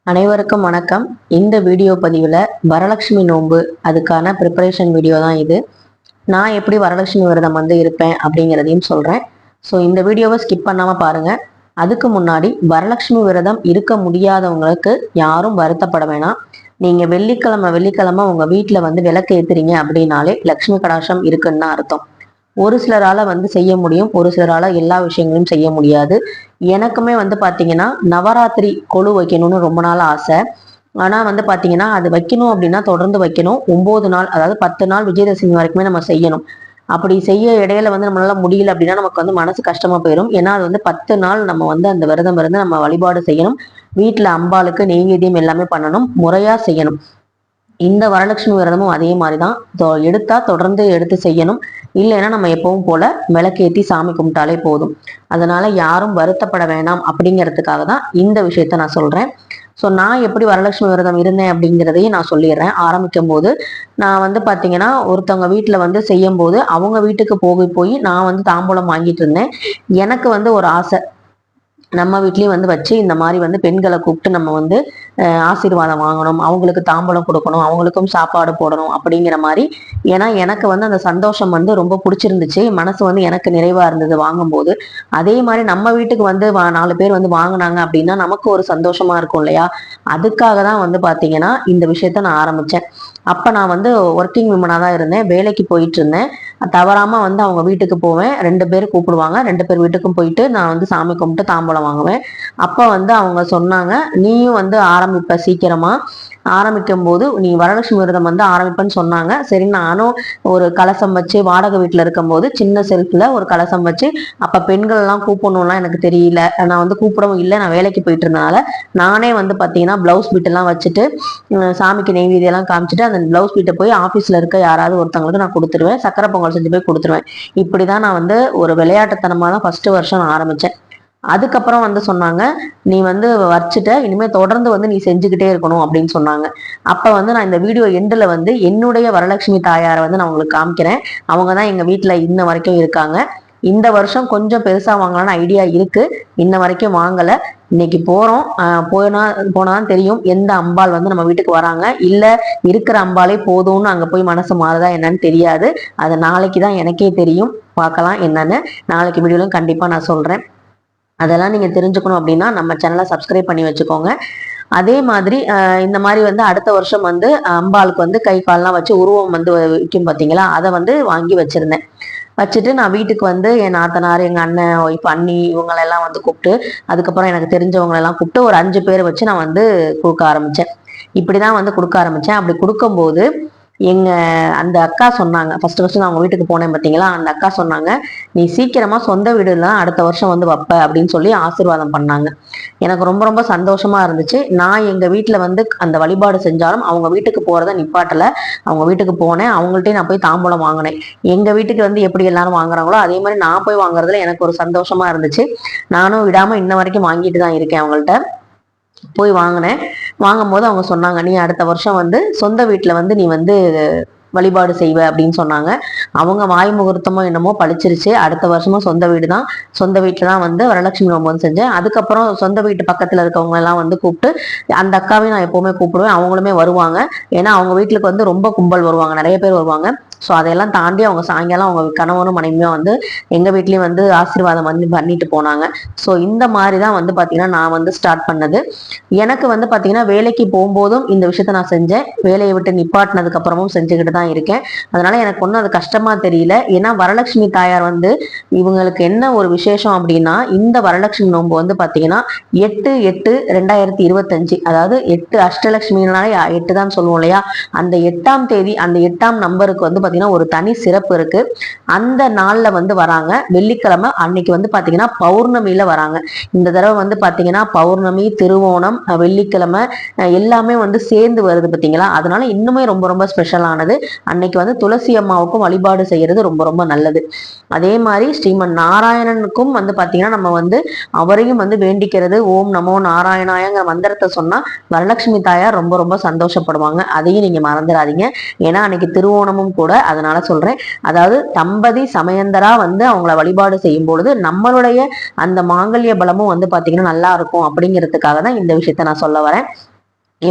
அனைவருக்கும் வணக்கம். இந்த வீடியோ பதிவில் வரலட்சுமி நோன்பு அதுக்கான ப்ரிப்பரேஷன் வீடியோ தான் இது. நான் எப்படி வரலட்சுமி விரதம் இருப்பேன் அப்படிங்கிறதையும் சொல்கிறேன். ஸோ இந்த வீடியோவை ஸ்கிப் பண்ணாமல் பாருங்கள். அதுக்கு முன்னாடி வரலட்சுமி விரதம் இருக்க முடியாதவங்களுக்கு யாரும் வருத்தப்பட வேணாம். நீங்கள் வெள்ளிக்கிழமை உங்கள் வீட்டில் விளக்கு ஏற்றுறீங்க அப்படின்னாலே லக்ஷ்மி கடாட்சம் இருக்குன்னு தான் அர்த்தம். ஒரு சிலரால செய்ய முடியும், ஒரு சிலரால எல்லா விஷயங்களையும் செய்ய முடியாது. எனக்குமே பாத்தீங்கன்னா நவராத்திரி கொலு வைக்கணும்னு ரொம்ப நாள் ஆசை. ஆனா பாத்தீங்கன்னா அது வைக்கணும் அப்படின்னா தொடர்ந்து வைக்கணும். 9 நாள், அதாவது 10 நாள் விஜயதசமி வரைக்குமே நம்ம செய்யணும். அப்படி செய்ய இடையில நம்மளால முடியல அப்படின்னா நமக்கு மனசு கஷ்டமா போயிடும். ஏன்னா அது 10 நாள் நம்ம அந்த விரதம் இருந்து நம்ம வழிபாடு செய்யணும். வீட்டுல அம்பாளுக்கு நெய்வேத்தியம் எல்லாமே பண்ணணும், முறையா செய்யணும். இந்த வரலட்சுமி விரதமும் அதே மாதிரிதான். எடுத்தா தொடர்ந்து எடுத்து செய்யணும். இல்லைன்னா நம்ம எப்பவும் போல விளக்கேற்றி சாமி கும்பிட்டாலே போதும். அதனால யாரும் வருத்தப்பட வேணாம் அப்படிங்கிறதுக்காக தான் இந்த விஷயத்த நான் சொல்றேன். ஸோ நான் எப்படி வரலட்சுமி விரதம் இருந்தேன் அப்படிங்கிறதையும் நான் சொல்லிடுறேன். ஆரம்பிக்கும் போது நான் பாத்தீங்கன்னா ஒருத்தவங்க வீட்டுல செய்யும் போது அவங்க வீட்டுக்கு போய் நான் தாம்பூலம் வாங்கிட்டு இருந்தேன். எனக்கு ஒரு ஆசை, நம்ம வீட்லயும் வச்சு இந்த மாதிரி பெண்களை கூப்பிட்டு நம்ம ஆசீர்வாதம் வாங்கணும், அவங்களுக்கு தாம்பூலம் கொடுக்கணும், அவங்களுக்கும் சாப்பாடு போடணும் அப்படிங்கிற மாதிரி. ஏன்னா எனக்கு அந்த சந்தோஷம் ரொம்ப பிடிச்சிருந்துச்சு. மனசு எனக்கு நிறைவா இருந்தது வாங்கும்போது. அதே மாதிரி நம்ம வீட்டுக்கு 4 பேர் வாங்கினாங்க அப்படின்னா நமக்கு ஒரு சந்தோஷமா இருக்கும் இல்லையா? அதுக்காக தான் பாத்தீங்கன்னா இந்த விஷயத்த நான் ஆரம்பிச்சேன். அப்ப நான் ஒர்க்கிங் விமனா தான் இருந்தேன், வேலைக்கு போயிட்டு இருந்தேன். தவறாம அவங்க வீட்டுக்கு போவேன். 2 பேர் கூப்பிடுவாங்க, 2 பேர் வீட்டுக்கும் போயிட்டு நான் சாமி கும்பிட்டு தாம்பூலம் வாங்குவேன். அப்ப அவங்க சொன்னாங்க, நீயும் ஆரம்பிப்ப சீக்கிரமா, ஆரம்பிக்கும் போது நீ வரலட்சுமி விரதம் ஆரம்பிப்பேன்னு சொன்னாங்க. சரி, நானும் ஒரு கலசம் வச்சு வாடகை வீட்டுல இருக்கும் போது சின்ன செல்ஃப்ல ஒரு கலசம் வச்சு, அப்ப பெண்கள் எல்லாம் கூப்பிடணும்லாம் எனக்கு தெரியல, நான் கூப்பிடவும் இல்லை, நான் வேலைக்கு போயிட்டு இருந்தனால நானே பாத்தீங்கன்னா பிளவுஸ் பீட் எல்லாம் வச்சுட்டு சாமிக்கு நெய்வேதியம் எல்லாம் காமிச்சிட்டு அந்த பிளவுஸ் பீட்டை போய் ஆபீஸ்ல இருக்க யாராவது ஒருத்தவங்களுக்கு நான் கொடுத்துருவேன், சக்கரை பொங்கல் செஞ்சு போய் கொடுத்துருவேன். இப்படிதான் நான் ஒரு விளையாட்டுத்தனமா தான் ஃபர்ஸ்ட் வருஷம் நான் ஆரம்பிச்சேன். அதுக்கப்புறம் சொன்னாங்க, நீ வச்சுட்ட, இனிமே தொடர்ந்து நீ செஞ்சுக்கிட்டே இருக்கணும் அப்படின்னு சொன்னாங்க. அப்ப நான் இந்த வீடியோ எண்டுல என்னுடைய வரலட்சுமி தாயாரை நான் உங்களுக்கு காமிக்கிறேன். அவங்கதான் எங்க வீட்டுல இன்ன வரைக்கும் இருக்காங்க. இந்த வருஷம் கொஞ்சம் பெருசா வாங்கலாம்னு ஐடியா இருக்கு, இன்ன வரைக்கும் வாங்கல. இன்னைக்கு போறோம், போனாதான் தெரியும் எந்த அம்பாள் நம்ம வீட்டுக்கு வராங்க, இல்ல இருக்கிற அம்பாலே போதும்னு அங்க போய் மனசு மாறுதா என்னன்னு தெரியாது. அது நாளைக்குதான் எனக்கே தெரியும். பார்க்கலாம் என்னன்னு. நாளைக்கு வீடியோலும் கண்டிப்பா நான் சொல்றேன். அதெல்லாம் நீங்க தெரிஞ்சுக்கணும் அப்படின்னா நம்ம சேனலை சப்ஸ்கிரைப் பண்ணி வச்சுக்கோங்க. அதே மாதிரி இந்த மாதிரி அடுத்த வருஷம் அம்பாளுக்கு கை கால்லாம் வச்சு உருவம் விற்கும் பார்த்தீங்களா, அதை வாங்கி வச்சிருந்தேன். வச்சுட்டு நான் வீட்டுக்கு என் நாத்தனார், எங்க அண்ணன் ஒய்ஃப், அண்ணி இவங்களெல்லாம் கூப்பிட்டு, அதுக்கப்புறம் எனக்கு தெரிஞ்சவங்களெல்லாம் கூப்பிட்டு ஒரு 5 பேரை வச்சு நான் கொடுக்க ஆரம்பிச்சேன். இப்படிதான் கொடுக்க ஆரம்பிச்சேன். அப்படி கொடுக்கும்போது எங்க அந்த அக்கா சொன்னாங்க, ஃபர்ஸ்ட் நான் அவங்க வீட்டுக்கு போனேன் பார்த்தீங்களா, அந்த அக்கா சொன்னாங்க, நீ சீக்கிரமா சொந்த வீடுலாம் அடுத்த வருஷம் வைப்ப அப்படின்னு சொல்லி ஆசீர்வாதம் பண்ணாங்க. எனக்கு ரொம்ப ரொம்ப சந்தோஷமா இருந்துச்சு. நான் எங்க வீட்டுல அந்த வழிபாடு செஞ்சாலும் அவங்க வீட்டுக்கு போறத நிப்பாட்டல. அவங்க வீட்டுக்கு போனேன், அவங்கள்ட்டே நான் போய் தாம்பூலம் வாங்கினேன். எங்க வீட்டுக்கு எப்படி எல்லாரும் வாங்குறாங்களோ அதே மாதிரி நான் போய் வாங்குறதுல எனக்கு ஒரு சந்தோஷமா இருந்துச்சு. நானும் விடாம இன்ன வரைக்கும் வாங்கிட்டு தான் இருக்கேன். அவங்கள்ட்ட போய் வாங்கினேன். வாங்கும் போது அவங்க சொன்னாங்க, நீ அடுத்த வருஷம் சொந்த வீட்டுல நீ வழிபாடு செய்வ அப்படின்னு சொன்னாங்க. அவங்க வாய் முகூர்த்தமோ என்னமோ பழிச்சிருச்சு. அடுத்த வருஷமும் சொந்த வீடு தான், சொந்த வீட்டுல தான் வரலட்சுமி நோம்பு செஞ்சேன். அதுக்கப்புறம் சொந்த வீட்டு பக்கத்துல இருக்கவங்க எல்லாம் கூப்பிட்டு, அந்த அக்காவையும் நான் எப்பவுமே கூப்பிடுவேன், அவங்களுமே வருவாங்க. ஏன்னா அவங்க வீட்டுக்கு ரொம்ப கும்பல் வருவாங்க, நிறைய பேர் வருவாங்க. ஸோ அதையெல்லாம் தாண்டி அவங்க சாயங்காலம் அவங்க கணவனும் மனைவியும் எங்க வீட்லயும் ஆசீர்வாதம் பண்ணிட்டு போனாங்க. ஸோ இந்த மாதிரி தான் பாத்தீங்கன்னா நான் ஸ்டார்ட் பண்ணது. எனக்கு பாத்தீங்கன்னா வேலைக்கு போகும்போதும் இந்த விஷயத்த நான் செஞ்சேன், வேலையை விட்டு நிப்பாட்டினதுக்கு அப்புறமும் செஞ்சுக்கிட்டு தான் இருக்கேன். அதனால எனக்கு ஒன்றும் அது கஷ்டமா தெரியல. ஏன்னா வரலட்சுமி தாயார் இவங்களுக்கு என்ன ஒரு விசேஷம் அப்படின்னா, இந்த வரலட்சுமி நோன்பு பாத்தீங்கன்னா 8/8/2025, அதாவது 8 அஷ்டலட்சுமினாலே 8 தான் சொல்லுவோம் இல்லையா, அந்த 8ஆம் தேதி, அந்த 8ஆம் நம்பருக்கு பாத்தீங்கன்னா ஒரு தனி சிறப்பு இருக்கு. அந்த நாள்ல வராங்க, வெள்ளிக்கிழமை அன்னைக்கு பாத்தீங்கன்னா பௌர்ணமியில வராங்க. இந்த தடவை பாத்தீங்கன்னா பௌர்ணமி, திருவோணம், வெள்ளிக்கிழமை எல்லாமே சேர்ந்து வருது பாத்தீங்களா. அதனால இன்னுமே ரொம்ப ரொம்ப ஸ்பெஷலானது. அன்னைக்கு துளசி அம்மாவுக்கும் வழிபாடு செய்யறது ரொம்ப ரொம்ப நல்லது. அதே மாதிரி ஸ்ரீமன் நாராயணனுக்கும் பாத்தீங்கன்னா நம்ம அவரையும் வேண்டிக்கிறது, ஓம் நமோ நாராயணாயங்கிற மந்திரத்தை சொன்னா வரலட்சுமி தாயார் ரொம்ப ரொம்ப சந்தோஷப்படுவாங்க. அதையும் நீங்க மறந்துடாதீங்க. ஏன்னா அன்னைக்கு திருவோணமும் கூட. அதனால சொல்றேன், அதாவது தம்பதி சமயந்தரா அவங்கள வழிபாடு செய்யும் பொழுது நம்மளுடைய அந்த மாங்கல்ய பலமும் பாத்தீங்கன்னா நல்லா இருக்கும் அப்படிங்கிறதுக்காக தான் இந்த விஷயத்த நான் சொல்ல வரேன்.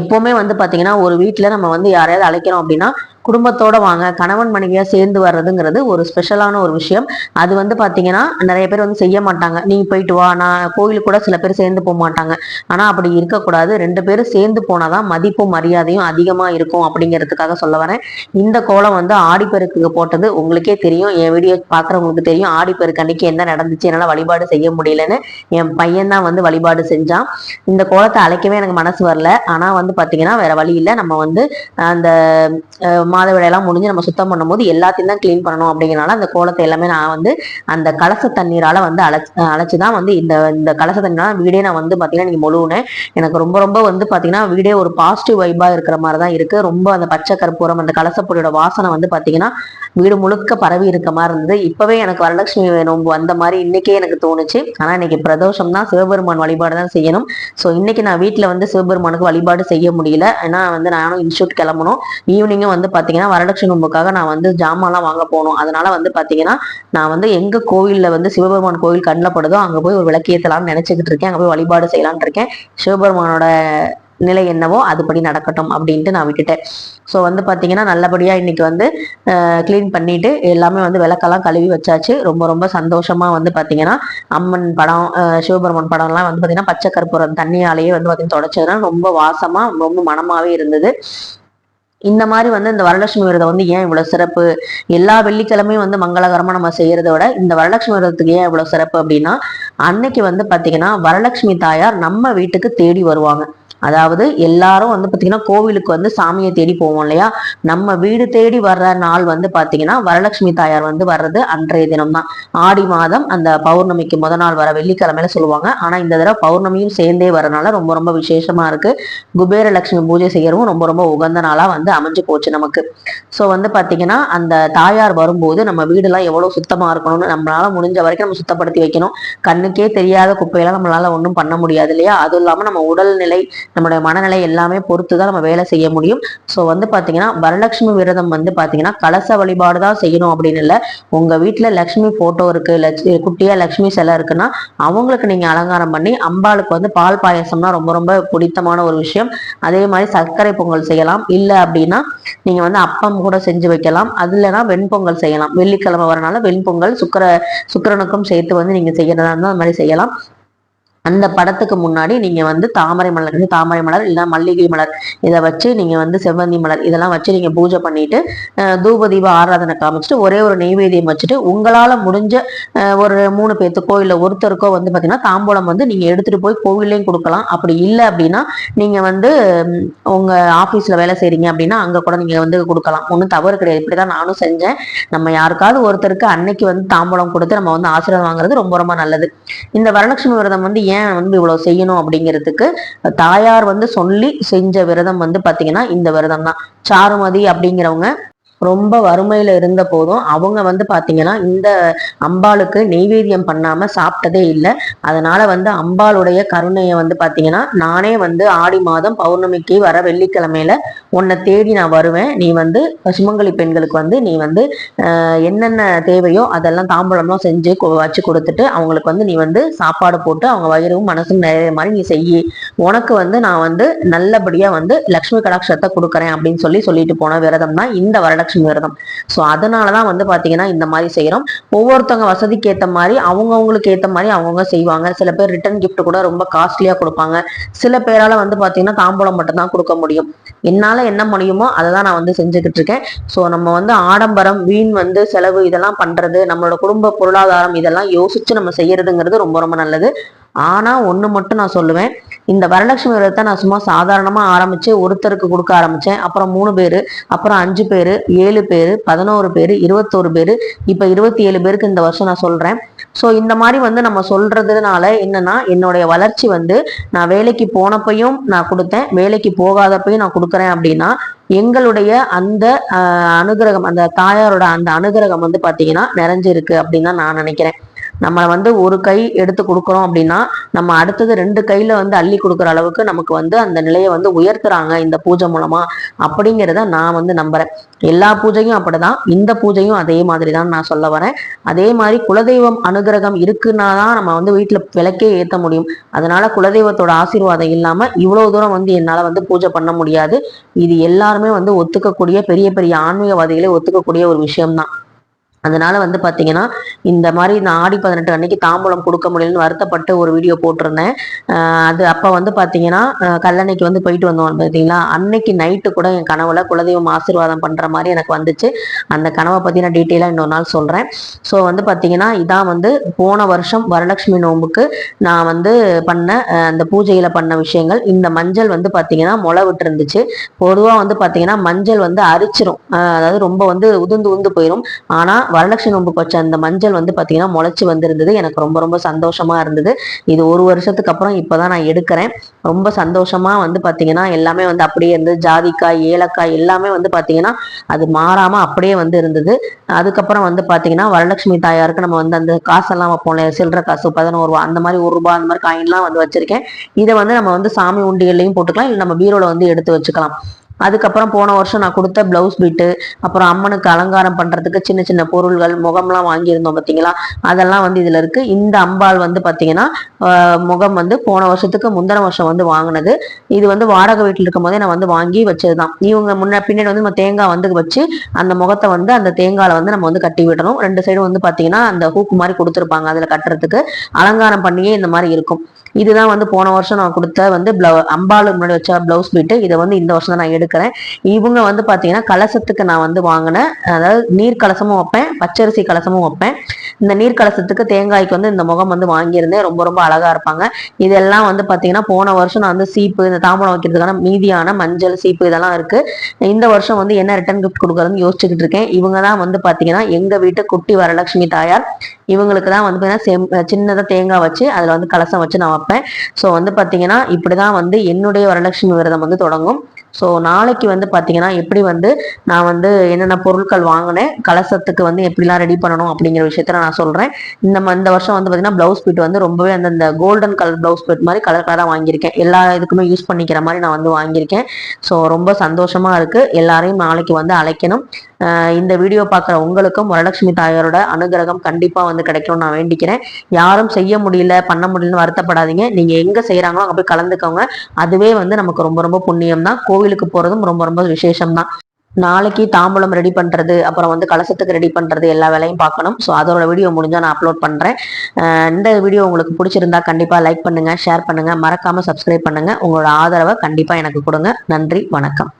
எப்பவுமே வந்து பாத்தீங்கன்னா ஒரு வீட்டுல நம்ம வந்து யாரையாவது அழைக்கிறோம் அப்படின்னா குடும்பத்தோட வாங்க, கணவன் மனைவியா சேர்ந்து வர்றதுங்கிறது ஒரு ஸ்பெஷலான ஒரு விஷயம். அது வந்து பாத்தீங்கன்னா நிறைய பேர் வந்து செய்ய மாட்டாங்க. நீ போயிட்டு வா, நான் கோயிலுக்கு கூட சில பேர் சேர்ந்து போக மாட்டாங்க. ஆனா அப்படி இருக்கக்கூடாது, 2 பேரும் சேர்ந்து போனாதான் மதிப்பும் மரியாதையும் அதிகமா இருக்கும் அப்படிங்கிறதுக்காக சொல்ல வரேன். இந்த கோலம் வந்து ஆடிப்பெருக்குக்கு போட்டது உங்களுக்கே தெரியும், என் வீடியோ பாக்குறவங்களுக்கு தெரியும். ஆடிப்பெருக்கு அன்னைக்கு என்ன நடந்துச்சு, என்னால வழிபாடு செய்ய முடியலன்னு என் பையன் தான் வந்து வழிபாடு செஞ்சான். இந்த கோலத்தை அழைக்கவே எனக்கு மனசு வரல. ஆனா வந்து பாத்தீங்கன்னா வேற வழி இல்லை, நம்ம வந்து அந்த மாதவிடையெல்லாம் முடிஞ்சு நம்ம சுத்தம் பண்ணும்போது எல்லாத்தையும் தான் கிளீன் பண்ணணும். அப்படிங்கிறனால அந்த கோலத்தை எல்லாமே நான் வந்து அந்த கலச தண்ணீரால வந்து அழைச்சுதான் வந்து இந்த இந்த கலச தண்ணீரால வீடே நான் வந்து பாத்தீங்கன்னா நீங்க முழுவுனேன். எனக்கு ரொம்ப ரொம்ப வந்து பாத்தீங்கன்னா வீடே ஒரு பாசிட்டிவ் வைபா இருக்கிற மாதிரி தான் இருக்கு. ரொம்ப அந்த பச்சை கற்பூரம், அந்த கலசப்பொடியோட வாசனை வந்து பாத்தீங்கன்னா வீடு முழுக்க பரவி இருக்க மாதிரி இருந்தது. இப்பவே எனக்கு வரலட்சுமி நோன்பு வந்த மாதிரி இன்னைக்கே எனக்கு தோணுச்சு. ஆனா இன்னைக்கு பிரதோஷம் தான், சிவபெருமான் வழிபாடு தான் செய்யணும். ஸோ இன்னைக்கு நான் வீட்டில் வந்து சிவபெருமானுக்கு வழிபாடு செய்ய முடியல. ஏன்னா வந்து நானும் இன்ஸ்டியூட் கிளம்பணும். ஈவினிங்கும் வந்து பார்த்தீங்கன்னா வரலட்சுமி நோம்புக்காக நான் வந்து ஜாமான்லாம் வாங்க போகணும். அதனால வந்து பார்த்தீங்கன்னா நான் வந்து எங்க கோவிலில் வந்து சிவபெருமான் கோவில் கண்ணில் படுதோ அங்கே போய் ஒரு விளக்கேற்றலாம்னு நினைச்சுக்கிட்டு இருக்கேன். அங்கே போய் வழிபாடு செய்யலான் இருக்கேன். சிவபெருமானோட நிலை என்னவோ அதுபடி நடக்கட்டும் அப்படின்ட்டு நான் விட்டுட்டேன். ஸோ வந்து பார்த்தீங்கன்னா நல்லபடியாக இன்னைக்கு வந்து கிளீன் பண்ணிட்டு எல்லாமே வந்து விளக்கெல்லாம் கழுவி வச்சாச்சு. ரொம்ப ரொம்ப சந்தோஷமா வந்து பார்த்தீங்கன்னா அம்மன் படம், சிவபெருமான் படம்லாம் வந்து பார்த்தீங்கன்னா பச்சை கற்பூரம் தண்ணியாலேயே வந்து பார்த்தீங்கன்னா தொடச்சதுனால ரொம்ப வாசமா ரொம்ப மனமாவே இருந்தது. இந்த மாதிரி வந்து இந்த வரலட்சுமி விரதம் வந்து ஏன் இவ்வளவு சிறப்பு? எல்லா வெள்ளிக்கிழமையும் வந்து மங்களகரமா நம்ம செய்யறத விட இந்த வரலட்சுமி விரதத்துக்கு ஏன் இவ்வளவு சிறப்பு அப்படின்னா, அன்னைக்கு வந்து பாத்தீங்கன்னா வரலட்சுமி தாயார் நம்ம வீட்டுக்கு தேடி வருவாங்க. அதாவது எல்லாரும் வந்து பாத்தீங்கன்னா கோவிலுக்கு வந்து சாமியை தேடி போவோம் இல்லையா, நம்ம வீடு தேடி வர்ற நாள் வந்து பாத்தீங்கன்னா வரலட்சுமி தாயார் வந்து வர்றது அன்றைய தினம் தான். ஆடி மாதம் அந்த பௌர்ணமிக்கு முத நாள் வர வெள்ளிக்கிழமையில சொல்லுவாங்க. ஆனா இந்த தடவை பௌர்ணமியும் சேர்ந்தே வரனால ரொம்ப ரொம்ப விசேஷமா இருக்கு. குபேர லட்சுமி பூஜை செய்யறவும் ரொம்ப ரொம்ப உகந்த நாளா வந்து அமைஞ்சு போச்சு நமக்கு. ஸோ வந்து பாத்தீங்கன்னா அந்த தாயார் வரும்போது நம்ம வீடெல்லாம் எவ்வளவு சுத்தமா இருக்கணும்னு நம்மளால முடிஞ்ச வரைக்கும் நம்ம சுத்தப்படுத்தி வைக்கணும். கண்ணுக்கே தெரியாத குப்பையெல்லாம் நம்மளால ஒன்றும் பண்ண முடியாது இல்லையா. அதுவும் இல்லாம நம்ம உடல்நிலை, நம்மளுடைய மனநிலை எல்லாமே பொறுத்து தான் நம்ம வேலை செய்ய முடியும். ஸோ வந்து பாத்தீங்கன்னா வரலட்சுமி விரதம் வந்து பாத்தீங்கன்னா கலச வழிபாடு தான் செய்யணும் அப்படின்னு இல்லை. உங்க வீட்டுல லட்சுமி போட்டோ இருக்கு, குட்டியா லட்சுமி சிலை இருக்குன்னா அவங்களுக்கு நீங்க அலங்காரம் பண்ணி அம்பாளுக்கு வந்து பால் பாயசம்னா ரொம்ப ரொம்ப பிடித்தமான ஒரு விஷயம். அதே மாதிரி சர்க்கரை பொங்கல் செய்யலாம். இல்லை அப்படின்னா நீங்க வந்து அப்பம் கூட செஞ்சு வைக்கலாம். அது இல்லைன்னா வெண்பொங்கல் செய்யலாம். வெள்ளிக்கிழமை வரனால வெண்பொங்கல் சுக்கிரனுக்கும் சேர்த்து வந்து நீங்க செய்யறதா இருந்தால் அந்த மாதிரி செய்யலாம். அந்த படத்துக்கு முன்னாடி நீங்க வந்து தாமரை மலர் இல்லைன்னா மல்லிகை மலர் இதை வச்சு நீங்க வந்து செவ்வந்தி மலர் இதெல்லாம் வச்சு நீங்க பூஜை பண்ணிட்டு தூப தீப ஆராதனை காமிச்சிட்டு ஒரே ஒரு நெய்வேதியம் வச்சுட்டு உங்களால முடிஞ்ச ஒரு 3 பேர்த்துக்கோ இல்லை ஒருத்தருக்கோ வந்து பாத்தீங்கன்னா தாம்பூலம் வந்து நீங்க எடுத்துட்டு போய் கோவில்லையும் கொடுக்கலாம். அப்படி இல்லை அப்படின்னா நீங்க வந்து உங்க ஆபீஸ்ல வேலை செய்றீங்க அப்படின்னா அங்க கூட நீங்க வந்து கொடுக்கலாம். ஒன்றும் தவறு கிடையாது. இப்படிதான் நானும் செஞ்சேன். நம்ம யாருக்காவது ஒருத்தருக்கு அன்னைக்கு வந்து தாம்பூலம் கொடுத்து நம்ம வந்து ஆசீர்வாதம் வாங்குறது ரொம்ப ரொம்ப நல்லது. இந்த வரலட்சுமி விரதம் வந்து ஏன் வந்து இவ்வளவு செய்யணும் அப்படிங்கிறதுக்கு தாயார் வந்து சொல்லி செஞ்ச விரதம் வந்து பாத்தீங்கன்னா இந்த விரதம் தான். சாருமதி அப்படிங்கிறவங்க ரொம்ப வறுமையில இருந்த போதும் அவங்க வந்து பாத்தீங்கன்னா இந்த அம்பாளுக்கு நெய்வேத்தியம் பண்ணாம சாப்பிட்டதே இல்லை. அதனால வந்து அம்பாளுடைய கருணையை வந்து பாத்தீங்கன்னா நானே வந்து ஆடி மாதம் பௌர்ணமிக்கு வர வெள்ளிக்கிழமையில உன்னை தேடி நான் வருவேன். நீ வந்து சுமங்கலி பெண்களுக்கு வந்து நீ வந்து என்னென்ன தேவையோ அதெல்லாம் தாம்பூலம்லாம் செஞ்சு வச்சு கொடுத்துட்டு அவங்களுக்கு வந்து நீ வந்து சாப்பாடு போட்டு அவங்க வயிறும் மனசும் நிறைய மாதிரி நீ செய்யி, உனக்கு வந்து நான் வந்து நல்லபடியா வந்து லட்சுமி கடாட்சத்தை கொடுக்குறேன் அப்படின்னு சொல்லிட்டு போன விரதம் தான் இந்த வரலட்சுமி விரதம். ஸோ அதனாலதான் வந்து பாத்தீங்கன்னா இந்த மாதிரி செய்யறோம். ஒவ்வொருத்தவங்க வசதிக்கு ஏற்ற மாதிரி அவங்கவுங்களுக்கு ஏற்ற மாதிரி அவங்கவுங்க செய்வாங்க. சில பேர் ரிட்டர்ன் கிஃப்ட் கூட ரொம்ப காஸ்ட்லியா கொடுப்பாங்க. சில பேரால வந்து பாத்தீங்கன்னா தாம்பூலம் மட்டும் தான் கொடுக்க முடியும். என்னால என்ன முடியுமோ அதை தான் நான் வந்து செஞ்சுக்கிட்டு இருக்கேன். ஸோ நம்ம வந்து ஆடம்பரம், வீண் வந்து செலவு இதெல்லாம் பண்றது, நம்மளோட குடும்ப பொருளாதாரம் இதெல்லாம் யோசிச்சு நம்ம செய்யறதுங்கிறது ரொம்ப ரொம்ப நல்லது. ஆனா ஒண்ணு மட்டும் நான் சொல்லுவேன், இந்த வரலட்சுமி விரதத்தை நான் சும்மா சாதாரணமா ஆரம்பிச்சு ஒருத்தருக்கு கொடுக்க ஆரம்பிச்சேன். அப்புறம் 3 பேரு, அப்புறம் 5 பேரு, 7 பேரு, 11 பேரு, 21 பேரு, இப்ப 27 பேருக்கு இந்த வருஷம் நான் சொல்றேன். ஸோ இந்த மாதிரி வந்து நம்ம சொல்றதுனால என்னன்னா என்னுடைய வளர்ச்சி வந்து நான் வேலைக்கு போனப்பையும் நான் கொடுத்தேன், வேலைக்கு போகாதப்பையும் நான் கொடுக்குறேன் அப்படின்னா எங்களுடைய அந்த அனுகிரகம், அந்த தாயாரோட அந்த அனுகிரகம் வந்து பாத்தீங்கன்னா நிறைஞ்சிருக்கு அப்படின்னு தான் நான் நினைக்கிறேன். நம்ம வந்து ஒரு கை எடுத்து கொடுக்குறோம் அப்படின்னா நம்ம அடுத்தது 2 கையில வந்து அள்ளி கொடுக்குற அளவுக்கு நமக்கு வந்து அந்த நிலையை வந்து உயர்த்துறாங்க இந்த பூஜை மூலமா அப்படிங்கிறத நான் வந்து நம்புறேன். எல்லா பூஜையும் அப்படிதான், இந்த பூஜையும் அதே மாதிரிதான் நான் சொல்ல வரேன். அதே மாதிரி குலதெய்வம் அனுகிரகம் இருக்குன்னா தான் நம்ம வந்து வீட்டுல விளக்கே ஏத்த முடியும். அதனால குலதெய்வத்தோட ஆசீர்வாதம் இல்லாம இவ்வளவு தூரம் வந்து என்னால வந்து பூஜை பண்ண முடியாது. இது எல்லாருமே வந்து ஒத்துக்கக்கூடிய பெரிய பெரிய ஆன்மீகவாதிகளே ஒத்துக்கக்கூடிய ஒரு விஷயம்தான். அதனால வந்து பாத்தீங்கன்னா இந்த மாதிரி நான் ஆடி 18 அன்னைக்கு தாம்பூலம் கொடுக்க முடியலன்னு வருத்தப்பட்டு ஒரு வீடியோ போட்டிருந்தேன். அது அப்ப வந்து பாத்தீங்கன்னா கல்லணைக்கு வந்து போயிட்டு வந்தோம் பார்த்தீங்களா, அன்னைக்கு நைட்டு கூட என் கனவுல குலதெய்வம் ஆசீர்வாதம் பண்ற மாதிரி எனக்கு வந்துச்சு. அந்த கனவை பத்தி நான் டீட்டெயிலா இன்னொரு நாள் சொல்றேன். ஸோ வந்து பாத்தீங்கன்னா இதான் வந்து போன வருஷம் வரலட்சுமி நோம்புக்கு நான் வந்து பண்ண அந்த பூஜையில பண்ண விஷயங்கள். இந்த மஞ்சள் வந்து பாத்தீங்கன்னா முளை விட்டு இருந்துச்சு. பொதுவா வந்து பாத்தீங்கன்னா மஞ்சள் வந்து அரிச்சிரும், அதாவது ரொம்ப வந்து உதிர்ந்து போயிடும். ஆனா வரலட்சுமி நோம்புக்கு வச்ச அந்த மஞ்சள் வந்து பாத்தீங்கன்னா முளைச்சு வந்திருந்தது. எனக்கு ரொம்ப ரொம்ப சந்தோஷமா இருந்தது. இது ஒரு வருஷத்துக்கு அப்புறம் இப்பதான் நான் எடுக்கிறேன். ரொம்ப சந்தோஷமா வந்து பாத்தீங்கன்னா எல்லாமே வந்து அப்படியே இருந்தது. ஜாதிக்காய், ஏலக்காய் எல்லாமே வந்து பாத்தீங்கன்னா அது மாறாம அப்படியே வந்து இருந்தது. அதுக்கப்புறம் வந்து பாத்தீங்கன்னா வரலட்சுமி தாயாருக்கு நம்ம வந்து அந்த காசெல்லாம் வைப்போம்ல, சில்லற காசு 11 ரூபா அந்த மாதிரி 1 ரூபாய் அந்த மாதிரி காயின்லாம் வந்து வச்சிருக்கேன். இதை வந்து நம்ம வந்து சாமி உண்டிகள்லையும் போட்டுக்கலாம், இல்லை நம்ம பீரோல வந்து எடுத்து வச்சுக்கலாம். அதுக்கப்புறம் போன வருஷம் நான் கொடுத்த பிளவுஸ் பீட்டு, அப்புறம் அம்மனுக்கு அலங்காரம் பண்றதுக்கு சின்ன சின்ன பொருள்கள், முகம்லாம் வாங்கியிருந்தோம் பார்த்தீங்களா, அதெல்லாம் வந்து இதுல இருக்கு. இந்த அம்பாள் வந்து பாத்தீங்கன்னா முகம் வந்து போன வருஷத்துக்கு முந்தின வருஷம் வந்து வாங்கினது. இது வந்து வாடகை வீட்டில் இருக்கும் போதே நான் வந்து வாங்கி வச்சதுதான். இவங்க பின்னாடி வந்து நம்ம தேங்காய் வந்து வச்சு அந்த முகத்தை வந்து அந்த தேங்காயில வந்து நம்ம வந்து கட்டி விடணும். 2 சைடும் வந்து பாத்தீங்கன்னா அந்த ஹூக்கு மாதிரி கொடுத்துருப்பாங்க, அதுல கட்டுறதுக்கு அலங்காரம் பண்ணியே இந்த மாதிரி இருக்கும். இதுதான் வந்து போன வருஷம் நான் கொடுத்த வந்து அம்பாளுக்கு முன்னாடி வச்ச பிளவுஸ் பீட்டு. இதை வந்து இந்த வருஷம் தான் நான் எடுக்கிறேன். இவங்க வந்து பாத்தீங்கன்னா கலசத்துக்கு நான் வந்து வாங்கினேன், அதாவது நீர் கலசமும் வைப்பேன், பச்சரிசி கலசமும் வைப்பேன். இந்த நீர் கலசத்துக்கு தேங்காய்க்கு வந்து இந்த முகம் வந்து வாங்கியிருந்தேன். ரொம்ப ரொம்ப அழகா இருப்பாங்க. இதெல்லாம் வந்து பாத்தீங்கன்னா போன வருஷம் நான் வந்து சீப்பு, இந்த தாம்பூலம் வைக்கிறதுக்கான மீதியான மஞ்சள் சீப்பு இதெல்லாம் இருக்கு. இந்த வருஷம் வந்து என்ன ரிட்டர்ன் கிஃப்ட் கொடுக்கறதுன்னு யோசிச்சுக்கிட்டு இருக்கேன். இவங்க தான் வந்து பாத்தீங்கன்னா எங்க வீட்டு குட்டி வரலட்சுமி தாயார். இவங்களுக்கு தான் வந்து பாத்தீங்கன்னா சின்னதா தேங்காய் வச்சு அதுல வந்து கலசம் வச்சு நான் வைப்பேன். ஸோ வந்து பாத்தீங்கன்னா இப்படிதான் வந்து என்னுடைய வரலட்சுமி விரதம் வந்து தொடங்கும். ஸோ நாளைக்கு வந்து பாத்தீங்கன்னா எப்படி வந்து நான் வந்து என்னென்ன பொருட்கள் வாங்கினேன், கலசத்துக்கு வந்து எப்படிலாம் ரெடி பண்ணணும் அப்படிங்கிற விஷயத்த நான் சொல்றேன். இந்த வருஷம் வந்து பாத்தீங்கன்னா பிளவுஸ் பீட் வந்து ரொம்பவே அந்த கோல்டன் கலர் பிளவுஸ் பீட் மாதிரி கலர் கலராக வாங்கியிருக்கேன். எல்லா இதுக்குமே யூஸ் பண்ணிக்கிற மாதிரி நான் வந்து வாங்கியிருக்கேன். ஸோ ரொம்ப சந்தோஷமா இருக்கு. எல்லாரையும் நாளைக்கு வந்து அழைக்கணும். இந்த வீடியோ பார்க்குற உங்களுக்கும் வரலட்சுமி தாயாரோட அனுகிரகம் கண்டிப்பா வந்து கிடைக்கும்னு நான் வேண்டிக்கிறேன். யாரும் செய்ய முடியல பண்ண முடியலன்னு வருத்தப்படாதீங்க. நீங்க எங்க செய்யறாங்களோ அங்க போய் கலந்துக்கோங்க. அதுவே வந்து நமக்கு ரொம்ப ரொம்ப புண்ணியம் தான். கோவிலுக்கு போறதும் ரொம்ப ரொம்ப விசேஷம் தான். நாளைக்கு தாம்பூலம் ரெடி பண்றது, அப்புறம் வந்து கலசத்துக்கு ரெடி பண்றது, எல்லா வேலையும் பார்க்கணும். ஸோ அதோட வீடியோ முடிஞ்சா நான் அப்லோட் பண்றேன். இந்த வீடியோ உங்களுக்கு பிடிச்சிருந்தா கண்டிப்பா லைக் பண்ணுங்க, ஷேர் பண்ணுங்க, மறக்காம சப்ஸ்கிரைப் பண்ணுங்க. உங்களோட ஆதரவை கண்டிப்பா எனக்கு கொடுங்க. நன்றி, வணக்கம்.